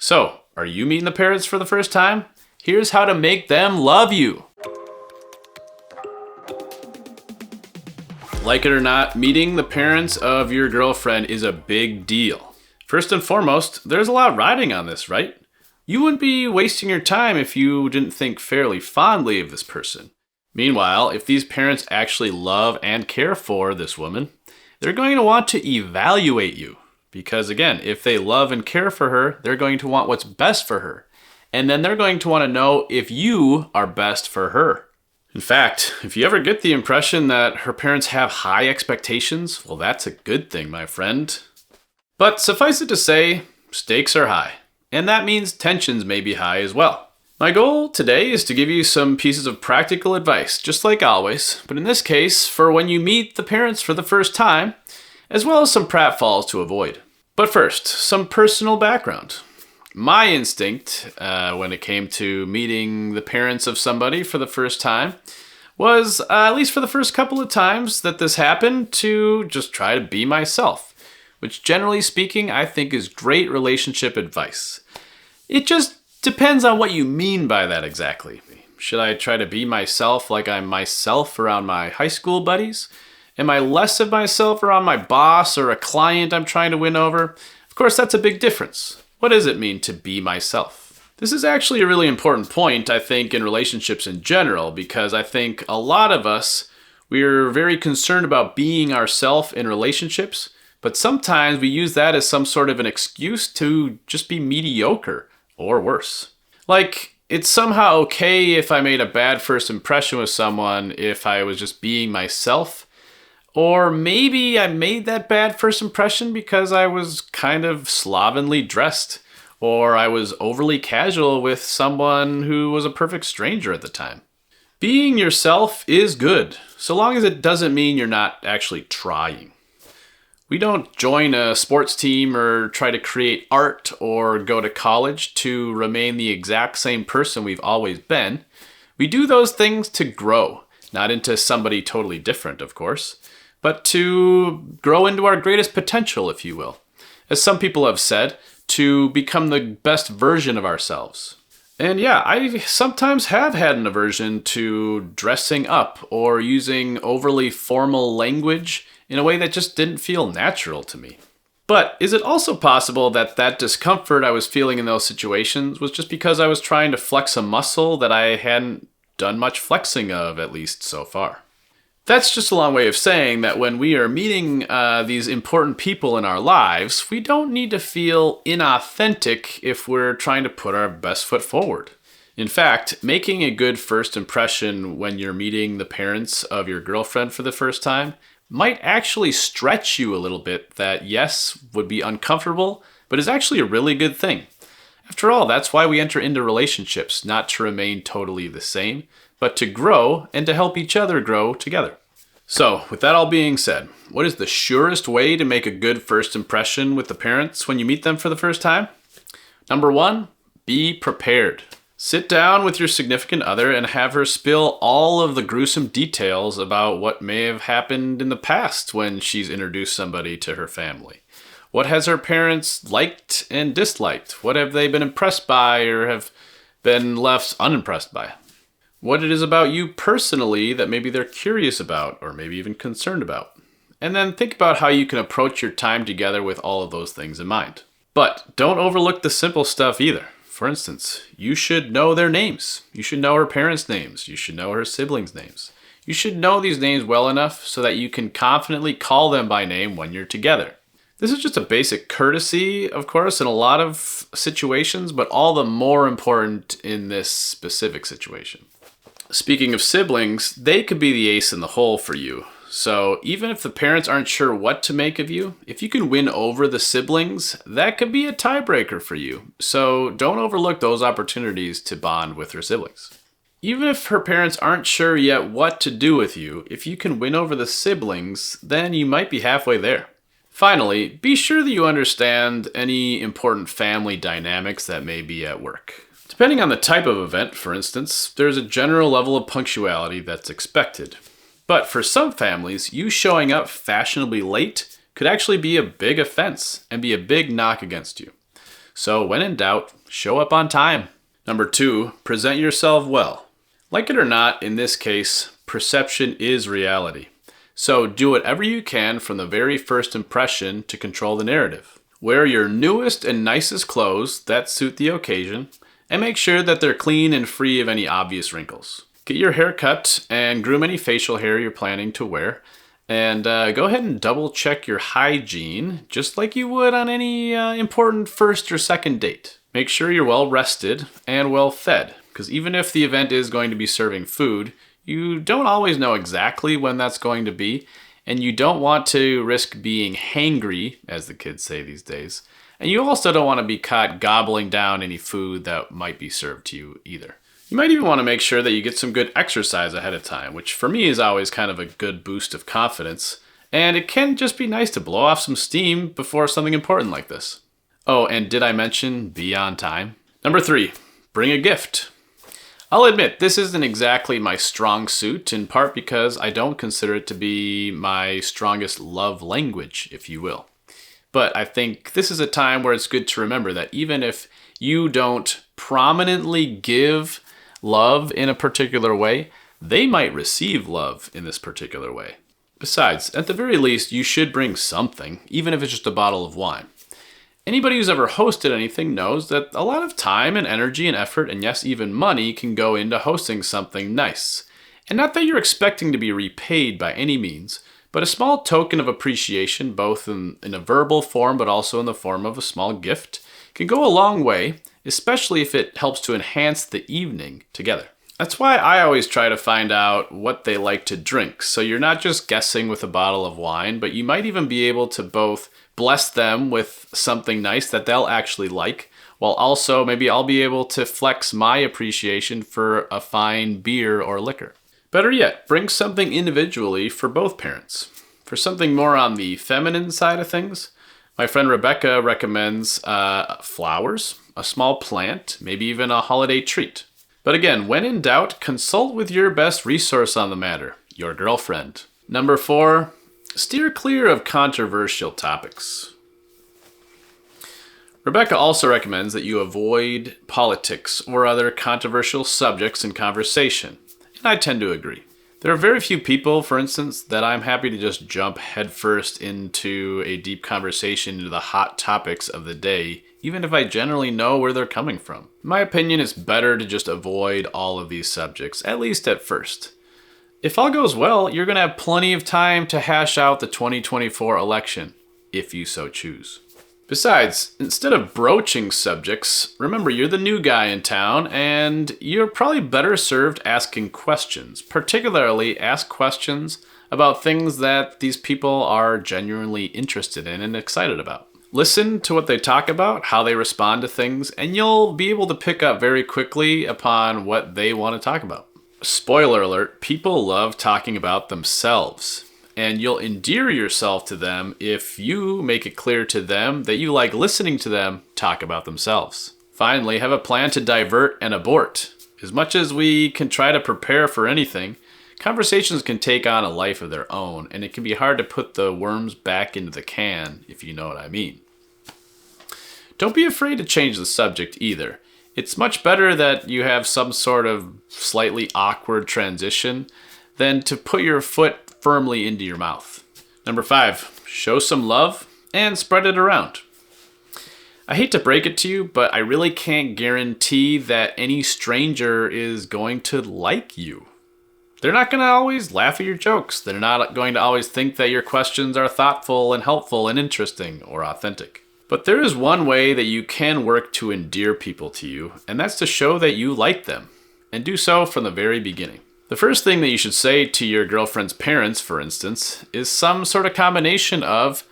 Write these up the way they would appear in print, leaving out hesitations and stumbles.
So, are you meeting the parents for the first time? Here's how to make them love you. Like it or not, meeting the parents of your girlfriend is a big deal. First and foremost, there's a lot riding on this, right? You wouldn't be wasting your time if you didn't think fairly fondly of this person. Meanwhile, if these parents actually love and care for this woman, they're going to want to evaluate you. Because again, if they love and care for her, they're going to want what's best for her. And then they're going to want to know if you are best for her. In fact, if you ever get the impression that her parents have high expectations, well, that's a good thing, my friend. But suffice it to say, stakes are high. And that means tensions may be high as well. My goal today is to give you some pieces of practical advice, just like always, but in this case, for when you meet the parents for the first time, as well as some pratfalls to avoid. But first, some personal background. My instinct when it came to meeting the parents of somebody for the first time was, at least for the first couple of times that this happened, to just try to be myself, which generally speaking I think is great relationship advice. It just depends on what you mean by that exactly. Should I try to be myself like I'm myself around my high school buddies? Am I less of myself around my boss or a client I'm trying to win over? Of course, that's a big difference. What does it mean to be myself? This is actually a really important point, I think, in relationships in general, because I think a lot of us, we're very concerned about being ourselves in relationships, but sometimes we use that as some sort of an excuse to just be mediocre or worse. Like, it's somehow okay if I made a bad first impression with someone if I was just being myself. Or maybe I made that bad first impression because I was kind of slovenly dressed, or I was overly casual with someone who was a perfect stranger at the time. Being yourself is good, so long as it doesn't mean you're not actually trying. We don't join a sports team or try to create art or go to college to remain the exact same person we've always been. We do those things to grow, not into somebody totally different, of course, but to grow into our greatest potential, if you will. As some people have said, to become the best version of ourselves. And yeah, I sometimes have had an aversion to dressing up or using overly formal language in a way that just didn't feel natural to me. But is it also possible that that discomfort I was feeling in those situations was just because I was trying to flex a muscle that I hadn't done much flexing of, at least so far? That's just a long way of saying that when we are meeting these important people in our lives, we don't need to feel inauthentic if we're trying to put our best foot forward. In fact, making a good first impression when you're meeting the parents of your girlfriend for the first time might actually stretch you a little bit that, yes, would be uncomfortable, but is actually a really good thing. After all, that's why we enter into relationships, not to remain totally the same, but to grow and to help each other grow together. So, with that all being said, what is the surest way to make a good first impression with the parents when you meet them for the first time? Number 1, be prepared. Sit down with your significant other and have her spill all of the gruesome details about what may have happened in the past when she's introduced somebody to her family. What has her parents liked and disliked? What have they been impressed by or have been left unimpressed by? What it is about you personally that maybe they're curious about or maybe even concerned about. And then think about how you can approach your time together with all of those things in mind. But don't overlook the simple stuff either. For instance, you should know their names. You should know her parents' names. You should know her siblings' names. You should know these names well enough so that you can confidently call them by name when you're together. This is just a basic courtesy, of course, in a lot of situations, but all the more important in this specific situation. Speaking of siblings, they could be the ace in the hole for you. So even if the parents aren't sure what to make of you, if you can win over the siblings, that could be a tiebreaker for you. So don't overlook those opportunities to bond with her siblings. Even if her parents aren't sure yet what to do with you, if you can win over the siblings, then you might be halfway there. Finally, be sure that you understand any important family dynamics that may be at work. Depending on the type of event, for instance, there's a general level of punctuality that's expected. But for some families, you showing up fashionably late could actually be a big offense and be a big knock against you. So when in doubt, show up on time. Number 2, present yourself well. Like it or not, in this case, perception is reality. So do whatever you can from the very first impression to control the narrative. Wear your newest and nicest clothes that suit the occasion, and make sure that they're clean and free of any obvious wrinkles. Get your hair cut and groom any facial hair you're planning to wear. And go ahead and double check your hygiene, just like you would on any important first or second date. Make sure you're well rested and well fed, because even if the event is going to be serving food, you don't always know exactly when that's going to be, and you don't want to risk being hangry, as the kids say these days. And you also don't want to be caught gobbling down any food that might be served to you either. You might even want to make sure that you get some good exercise ahead of time, which for me is always kind of a good boost of confidence. And it can just be nice to blow off some steam before something important like this. Oh, and did I mention be on time? Number 3, bring a gift. I'll admit, this isn't exactly my strong suit, in part because I don't consider it to be my strongest love language, if you will. But I think this is a time where it's good to remember that even if you don't prominently give love in a particular way, they might receive love in this particular way. Besides, at the very least, you should bring something, even if it's just a bottle of wine. Anybody who's ever hosted anything knows that a lot of time and energy and effort, and yes, even money, can go into hosting something nice. And not that you're expecting to be repaid by any means, but a small token of appreciation, both in a verbal form but also in the form of a small gift, can go a long way, especially if it helps to enhance the evening together. That's why I always try to find out what they like to drink, so you're not just guessing with a bottle of wine, but you might even be able to both bless them with something nice that they'll actually like, while also maybe I'll be able to flex my appreciation for a fine beer or liquor. Better yet, bring something individually for both parents. For something more on the feminine side of things, my friend Rebecca recommends flowers, a small plant, maybe even a holiday treat. But again, when in doubt, consult with your best resource on the matter, your girlfriend. Number 4, steer clear of controversial topics. Rebecca also recommends that you avoid politics or other controversial subjects in conversation, and I tend to agree. There are very few people, for instance, that I'm happy to just jump headfirst into a deep conversation into the hot topics of the day, even if I generally know where they're coming from. In my opinion, it's better to just avoid all of these subjects, at least at first. If all goes well, you're going to have plenty of time to hash out the 2024 election, if you so choose. Besides, instead of broaching subjects, remember you're the new guy in town and you're probably better served asking questions. Particularly ask questions about things that these people are genuinely interested in and excited about. Listen to what they talk about, how they respond to things, and you'll be able to pick up very quickly upon what they want to talk about. Spoiler alert, people love talking about themselves. And you'll endear yourself to them if you make it clear to them that you like listening to them talk about themselves. Finally, have a plan to divert and abort. As much as we can try to prepare for anything, conversations can take on a life of their own, and it can be hard to put the worms back into the can, if you know what I mean. Don't be afraid to change the subject either. It's much better that you have some sort of slightly awkward transition than to put your foot firmly into your mouth. Number 5, show some love and spread it around. I hate to break it to you, but I really can't guarantee that any stranger is going to like you. They're not going to always laugh at your jokes. They're not going to always think that your questions are thoughtful and helpful and interesting or authentic. But there is one way that you can work to endear people to you, and that's to show that you like them, and do so from the very beginning. The first thing that you should say to your girlfriend's parents, for instance, is some sort of combination of,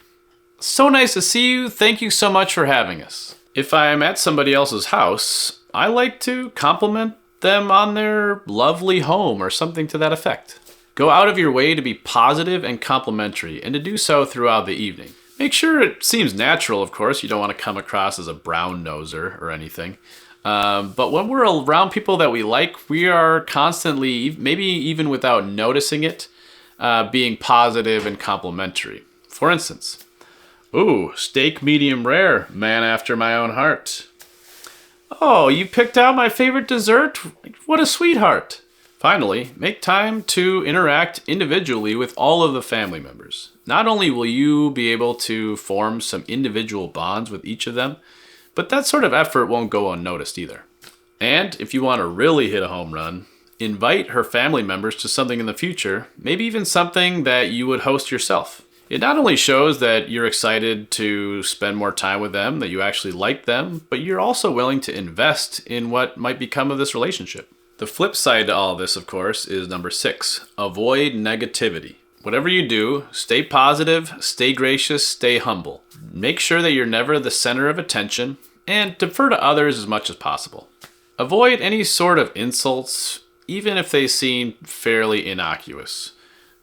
"So nice to see you, thank you so much for having us." If I'm at somebody else's house, I like to compliment them on their lovely home or something to that effect. Go out of your way to be positive and complimentary, and to do so throughout the evening. Make sure it seems natural, of course. You don't want to come across as a brown noser or anything. But when we're around people that we like, we are constantly, maybe even without noticing it, being positive and complimentary. For instance, Ooh, steak medium rare, man after my own heart. Oh, you picked out my favorite dessert? What a sweetheart. Finally, make time to interact individually with all of the family members. Not only will you be able to form some individual bonds with each of them, but that sort of effort won't go unnoticed either. And if you want to really hit a home run, invite her family members to something in the future, maybe even something that you would host yourself. It not only shows that you're excited to spend more time with them, that you actually like them, but you're also willing to invest in what might become of this relationship. The flip side to all this, of course, is number 6, avoid negativity. Whatever you do, stay positive, stay gracious, stay humble. Make sure that you're never the center of attention, and defer to others as much as possible. Avoid any sort of insults, even if they seem fairly innocuous.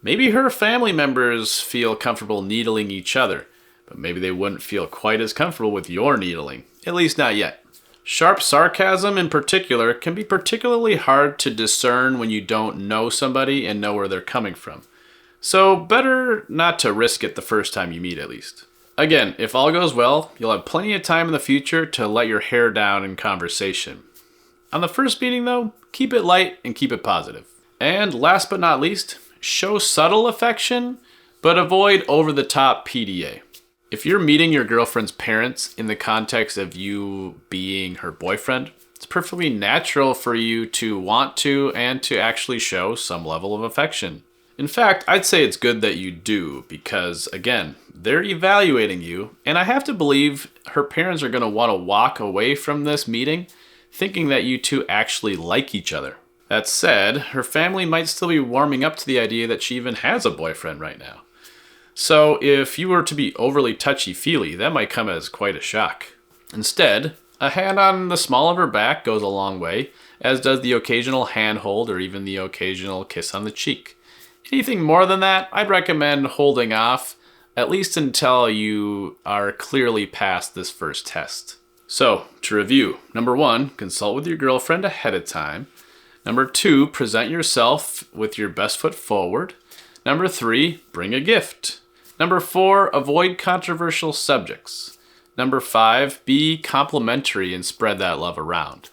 Maybe her family members feel comfortable needling each other, but maybe they wouldn't feel quite as comfortable with your needling, at least not yet. Sharp sarcasm in particular can be particularly hard to discern when you don't know somebody and know where they're coming from. So better not to risk it the first time you meet at least. Again, if all goes well, you'll have plenty of time in the future to let your hair down in conversation. On the first meeting though, keep it light and keep it positive. And last but not least, show subtle affection, but avoid over-the-top PDA. If you're meeting your girlfriend's parents in the context of you being her boyfriend, it's perfectly natural for you to want to and to actually show some level of affection. In fact, I'd say it's good that you do because, again, they're evaluating you, and I have to believe her parents are going to want to walk away from this meeting thinking that you two actually like each other. That said, her family might still be warming up to the idea that she even has a boyfriend right now. So if you were to be overly touchy-feely, that might come as quite a shock. Instead, a hand on the small of her back goes a long way, as does the occasional handhold or even the occasional kiss on the cheek. Anything more than that, I'd recommend holding off, at least until you are clearly past this first test. So, to review, number 1, consult with your girlfriend ahead of time. Number 2, present yourself with your best foot forward. Number 3, bring a gift. Number 4, avoid controversial subjects. Number 5, be complimentary and spread that love around.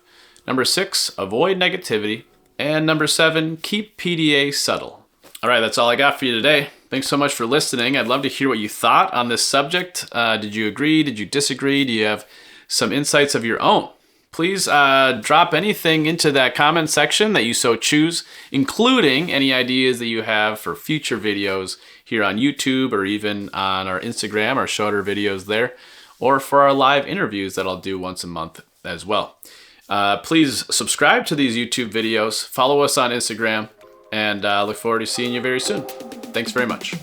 Number 6, avoid negativity. And number 7, keep PDA subtle. All right, that's all I got for you today. Thanks so much for listening. I'd love to hear what you thought on this subject. Did you agree? Did you disagree? Do you have some insights of your own? Please drop anything into that comment section that you so choose, including any ideas that you have for future videos here on YouTube or even on our Instagram, our shorter videos there, or for our live interviews that I'll do once a month as well. Please subscribe to these YouTube videos, follow us on Instagram, and look forward to seeing you very soon. Thanks very much.